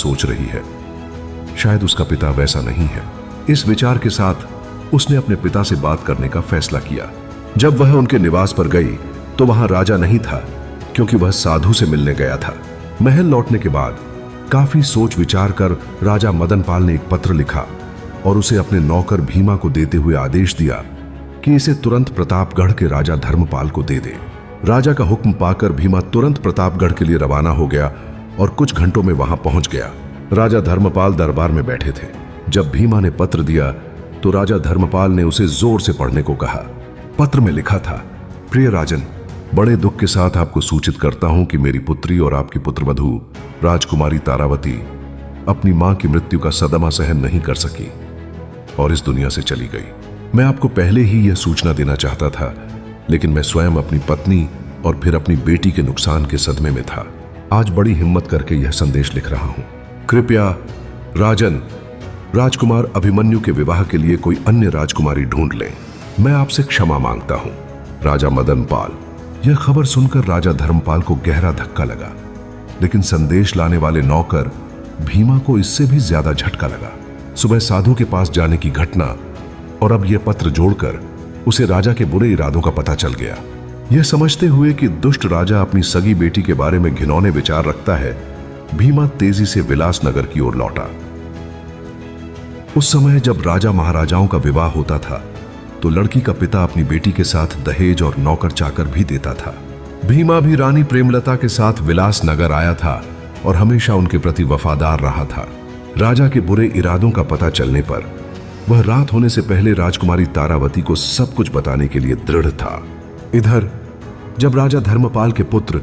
सोच रही है। शायद उसका पिता वैसा नहीं है। इस विचार के साथ उसने अपने पिता से बात करने का फैसला किया। जब वह उनके निवास पर गई तो वहां राजा नहीं था, क्योंकि वह साधु से मिलने गया था। महल लौटने के बाद काफी सोच विचार कर राजा मदनपाल ने एक पत्र लिखा और उसे अपने नौकर भीमा को देते हुए आदेश दिया कि इसे तुरंत प्रतापगढ़ के राजा धर्मपाल को दे दे। राजा का हुक्म पाकर भीमा तुरंत प्रतापगढ़ के लिए रवाना हो गया और कुछ घंटों में वहां पहुंच गया। राजा धर्मपाल दरबार में बैठे थे। जब भीमा ने पत्र दिया तो राजा धर्मपाल ने उसे जोर से पढ़ने को कहा। पत्र में लिखा था, प्रिय राजन, बड़े दुख के साथ आपको सूचित करता हूं कि मेरी पुत्री और आपकी पुत्रवधू राजकुमारी तारावती अपनी मां की मृत्यु का सदमा सहन नहीं कर सकी और इस दुनिया से चली गई। मैं आपको पहले ही यह सूचना देना चाहता था, लेकिन मैं स्वयं अपनी पत्नी और फिर अपनी बेटी के नुकसान के सदमे में था। आज बड़ी हिम्मत करके यह संदेश लिख रहा हूं। कृपया राजन, राजकुमार अभिमन्यु के विवाह के लिए कोई अन्य राजकुमारी ढूंढ लें। मैं आपसे क्षमा मांगता हूं। राजा मदनपाल। यह खबर सुनकर राजा धर्मपाल को गहरा धक्का लगा, लेकिन संदेश लाने वाले नौकर भीमा को इससे भी ज्यादा झटका लगा। सुबह साधु के पास जाने की घटना और अब यह पत्र जोड़कर उसे राजा के बुरे इरादों का पता चल गया। यह समझते हुए कि दुष्ट राजा अपनी सगी बेटी के बारे में घिनौने विचार रखता है, भीमा तेजी से विलासनगर की ओर लौटा। उस समय जब राजा महाराजाओं का विवाह होता था तो लड़की का पिता अपनी बेटी के साथ दहेज और नौकर चाकर भी देता था। भीमा भी रानी प्रेमलता के साथ विलासनगर आया था और हमेशा उनके प्रति वफादार रहा था। राजा के बुरे इरादों का पता चलने पर वह रात होने से पहले राजकुमारी तारावती को सब कुछ बताने के लिए दृढ़ था। इधर जब राजा धर्मपाल के पुत्र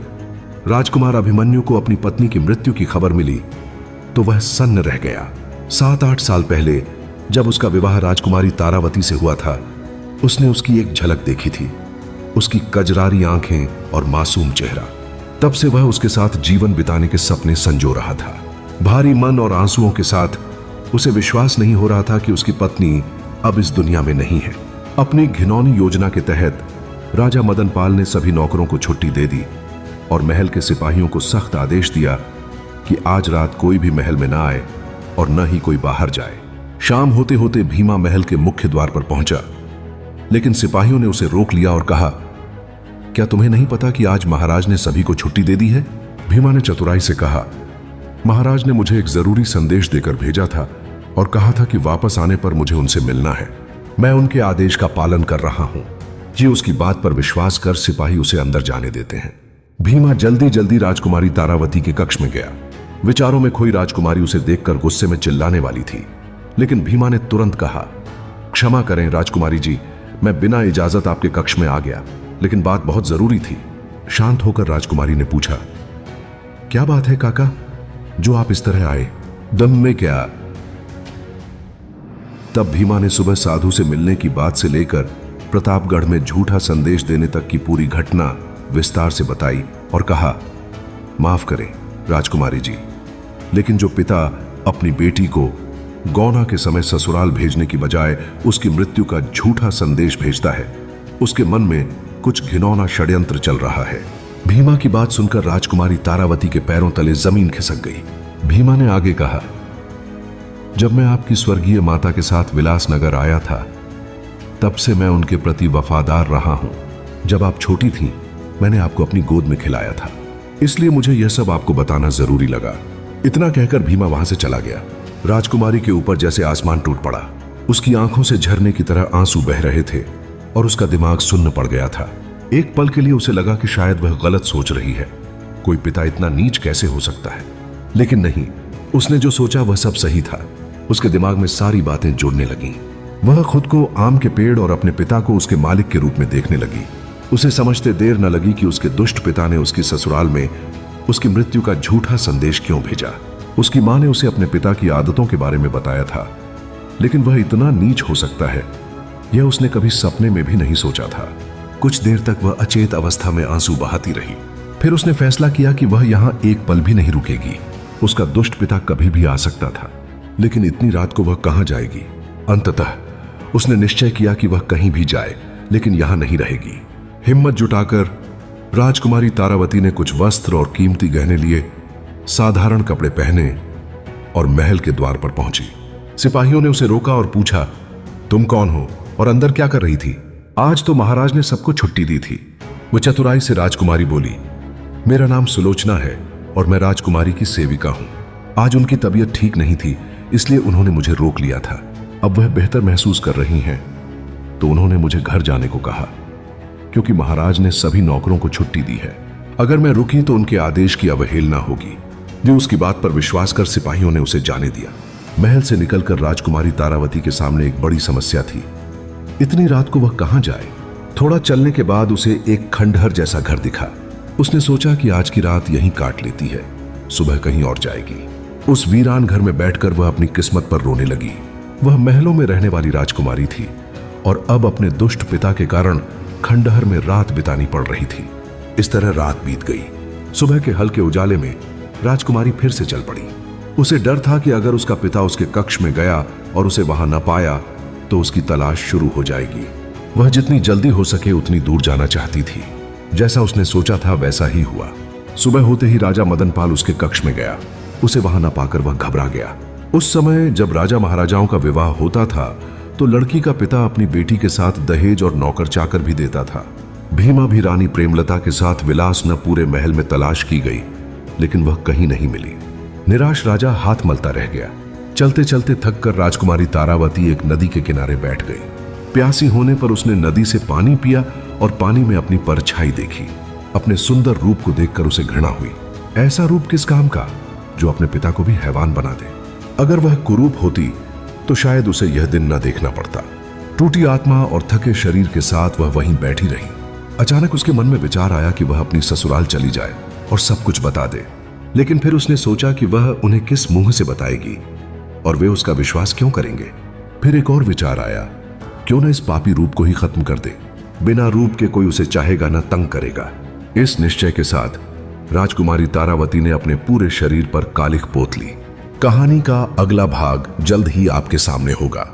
राजकुमार अभिमन्यु को अपनी पत्नी की मृत्यु की खबर मिली तो वह सन्न रह गया। 7-8 साल पहले जब उसका विवाह राजकुमारी तारावती से हुआ था, उसने उसकी एक झलक देखी थी, उसकी कजरारी आंखें और मासूम चेहरा। तब से वह उसके साथ जीवन बिताने के सपने संजो रहा था। भारी मन और आंसुओं के साथ उसे विश्वास नहीं हो रहा था कि उसकी पत्नी अब इस दुनिया में नहीं है। अपनी घिनौनी योजना के तहत राजा मदनपाल ने सभी नौकरों को छुट्टी दे दी और महल के सिपाहियों को सख्त आदेश दिया कि आज रात कोई भी महल में ना आए और न ही कोई बाहर जाए। शाम होते होते भीमा महल के मुख्य द्वार पर पहुंचा, लेकिन सिपाहियों ने उसे रोक लिया और कहा, क्या तुम्हें नहीं पता कि आज महाराज ने सभी को छुट्टी दे दी है? भीमा ने चतुराई से कहा, महाराज ने मुझे एक जरूरी संदेश देकर भेजा था और कहा था कि वापस आने पर मुझे उनसे मिलना है। मैं उनके आदेश का पालन कर रहा हूं। ये उसकी बात पर विश्वास कर सिपाही उसे अंदर जाने देते हैं। भीमा जल्दी जल्दी राजकुमारी तारावती के कक्ष में गया। विचारों में खोई राजकुमारी उसे देखकर गुस्से में चिल्लाने वाली थी, लेकिन भीमा ने तुरंत कहा, क्षमा करें राजकुमारी जी, मैं बिना इजाजत आपके कक्ष में आ गया, लेकिन बात बहुत जरूरी थी। शांत होकर राजकुमारी ने पूछा, क्या बात है काका, जो आप इस तरह आए? दम में क्या? तब भीमा ने सुबह साधु से मिलने की बात से लेकर प्रतापगढ़ में झूठा संदेश देने तक की पूरी घटना विस्तार से बताई और कहा, माफ करें राजकुमारी जी, लेकिन जो पिता अपनी बेटी को गौना के समय ससुराल भेजने की बजाय उसकी मृत्यु का झूठा संदेश भेजता है, उसके मन में कुछ घिनौना षड्यंत्र चल रहा है। भीमा की बात सुनकर राजकुमारी तारावती के पैरों तले जमीन खिसक गई। भीमा ने आगे कहा, जब मैं आपकी स्वर्गीय माता के साथ विलासनगर आया था, तब से मैं उनके प्रति वफादार रहा हूं। जब आप छोटी थीं, मैंने आपको अपनी गोद में खिलाया था, इसलिए मुझे यह सब आपको बताना जरूरी लगा। इतना कहकर भीमा वहां से चला गया। राजकुमारी के ऊपर जैसे आसमान टूट पड़ा। उसकी आंखों से झरने की तरह आंसू बह रहे थे और उसका दिमाग सुन्न पड़ गया था। एक पल के लिए उसे लगा कि शायद वह गलत सोच रही है। कोई पिता इतना नीच कैसे हो सकता है? लेकिन नहीं, उसने जो सोचा वह सब सही था। उसके दिमाग में सारी बातें जुड़ने लगीं। वह खुद को आम के पेड़ और अपने पिता को उसके मालिक के रूप में देखने लगी। उसे समझते देर न लगी कि उसके दुष्ट पिता ने उसकी ससुराल में उसकी मृत्यु का झूठा संदेश क्यों भेजा। उसकी मां ने उसे अपने पिता की आदतों के बारे में बताया था, लेकिन वह इतना नीच हो सकता है, यह उसने कभी सपने में भी नहीं सोचा था। कुछ देर तक वह अचेत अवस्था में आंसू बहाती रही। फिर उसने फैसला किया कि वह यहां एक पल भी नहीं रुकेगी। उसका दुष्ट पिता कभी भी आ सकता था, लेकिन इतनी रात को वह कहां जाएगी? अंततः उसने निश्चय किया कि वह कहीं भी जाए, लेकिन यहां नहीं रहेगी। हिम्मत जुटाकर राजकुमारी तारावती ने कुछ वस्त्र और कीमती गहने लिए, साधारण कपड़े पहने और महल के द्वार पर पहुंची। सिपाहियों ने उसे रोका और पूछा, तुम कौन हो और अंदर क्या कर रही थी? आज तो महाराज ने सबको छुट्टी दी थी। वो चतुराई से राजकुमारी बोली, मेरा नाम सुलोचना है और मैं राजकुमारी की सेविका हूं। आज उनकी तबीयत ठीक नहीं थी, इसलिए उन्होंने मुझे रोक लिया था। अब वह बेहतर महसूस कर रही हैं, तो उन्होंने मुझे घर जाने को कहा, क्योंकि महाराज ने सभी नौकरों को छुट्टी दी है। अगर मैं रुकी तो उनके आदेश की अवहेलना होगी। जो उसकी बात पर विश्वास कर सिपाहियों ने उसे जाने दिया। महल से निकलकर राजकुमारी तारावती के सामने एक बड़ी समस्या थी। इतनी रात को वह कहां जाए? थोड़ा चलने के बाद उसे एक खंडहर जैसा घर दिखा। उसने सोचा कि आज की रात यहीं काट लेती है, सुबह कहीं और जाएगी। उस वीरान घर में बैठकर वह अपनी किस्मत पर रोने लगी। वह महलों में रहने वाली राजकुमारी थी और अब अपने दुष्ट पिता के कारण खंडहर में रात बितानी पड़ रही थी। इस तरह रात बीत गई। सुबह के हल्के उजाले में राजकुमारी फिर से चल पड़ी। उसे डर था कि अगर उसका पिता उसके कक्ष में गया और उसे वहां न पाया तो उसकी तलाश शुरू हो जाएगी। वह जितनी जल्दी हो सके उतनी दूर जाना चाहती थी। जैसा उसने सोचा था वैसा ही हुआ। सुबह होते ही राजा मदनपाल उसके कक्ष में गया। उसे वहां न पाकर वह घबरा गया। उस समय जब राजा महाराजाओं का विवाह होता था तो लड़की का पिता अपनी बेटी के साथ दहेज और नौकर चाकर भी देता था। भीमा भी रानी प्रेमलता के साथ विलास न पूरे महल में तलाश की गई, लेकिन वह कहीं नहीं मिली। निराश राजा हाथ मलता रह गया। चलते चलते थक कर राजकुमारी तारावती एक नदी के किनारे बैठ गई। प्यासी होने पर उसने नदी से पानी पिया और पानी में अपनी परछाई देखी। अपने सुंदर रूप को देखकर उसे घृणा हुई। ऐसा रूप किस काम का जो अपने पिता को भी हैवान बना दे। अगर वह कुरूप होती तो शायद उसे यह दिन न देखना पड़ता। टूटी आत्मा और थके शरीर के साथ वह वहीं बैठी रही। अचानक उसके मन में विचार आया कि वह अपनी ससुराल चली जाए और सब कुछ बता दे। लेकिन फिर उसने सोचा कि वह उन्हें किस मुंह से बताएगी और वे उसका विश्वास क्यों करेंगे। फिर एक और विचार आया, क्यों न इस पापी रूप को ही खत्म कर दे। बिना रूप के कोई उसे चाहेगा न तंग करेगा। इस निश्चय के साथ राजकुमारी तारावती ने अपने पूरे शरीर पर कालिख पोत ली। कहानी का अगला भाग जल्द ही आपके सामने होगा।